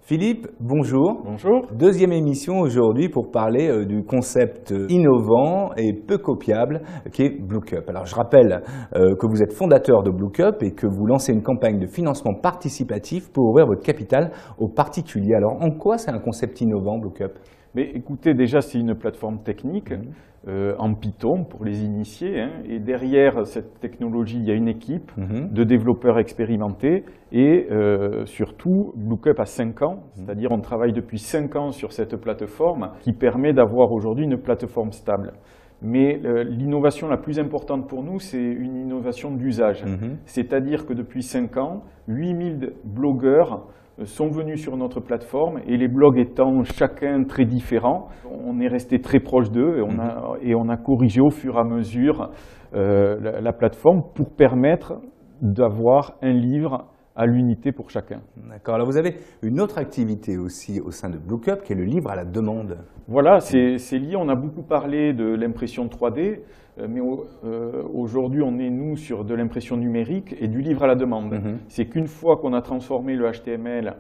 Philippe, bonjour. Bonjour. Deuxième émission aujourd'hui pour parler du concept innovant et peu copiable qui est BlueCup. Alors je rappelle que vous êtes fondateur de BlueCup et que vous lancez une campagne de financement participatif pour ouvrir votre capital aux particuliers. Alors en quoi c'est un concept innovant BlueCup? Mais écoutez, déjà c'est une plateforme technique en Python pour les initiés, et derrière cette technologie il y a une équipe de développeurs expérimentés et surtout BlueCup a 5 ans, c'est-à-dire on travaille depuis 5 ans sur cette plateforme qui permet d'avoir aujourd'hui une plateforme stable. Mais l'innovation la plus importante pour nous, c'est une innovation d'usage. C'est-à-dire que depuis 5 ans, 8000 blogueurs sont venus sur notre plateforme et les blogs étant chacun très différents, on est resté très proche d'eux et on a corrigé au fur et à mesure la plateforme pour permettre d'avoir un livre à l'unité pour chacun. D'accord. Alors vous avez une autre activité aussi au sein de BlueCup qui est le livre à la demande. Voilà, c'est lié. On a beaucoup parlé de l'impression 3D, mais aujourd'hui on est nous sur de l'impression numérique et du livre à la demande. C'est qu'une fois qu'on a transformé le HTML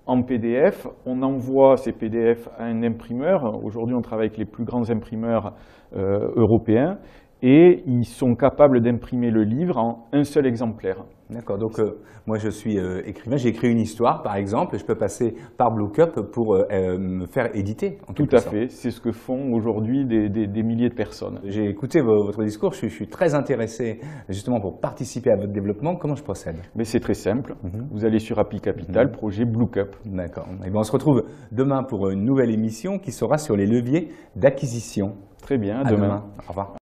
en PDF, on envoie ces PDF à un imprimeur. Aujourd'hui on travaille avec les plus grands imprimeurs européens. Et ils sont capables d'imprimer le livre en un seul exemplaire. D'accord, donc moi je suis écrivain, j'ai écrit une histoire par exemple, et je peux passer par BlueCup pour me faire éditer en quelque sorte. Tout à fait, c'est ce que font aujourd'hui des milliers de personnes. J'ai écouté votre discours, je suis très intéressé justement pour participer à votre développement. Comment je procède? Mais c'est très simple, vous allez sur Happy Capital, projet BlueCup. D'accord, et bien on se retrouve demain pour une nouvelle émission qui sera sur les leviers d'acquisition. Très bien, à demain. Au revoir.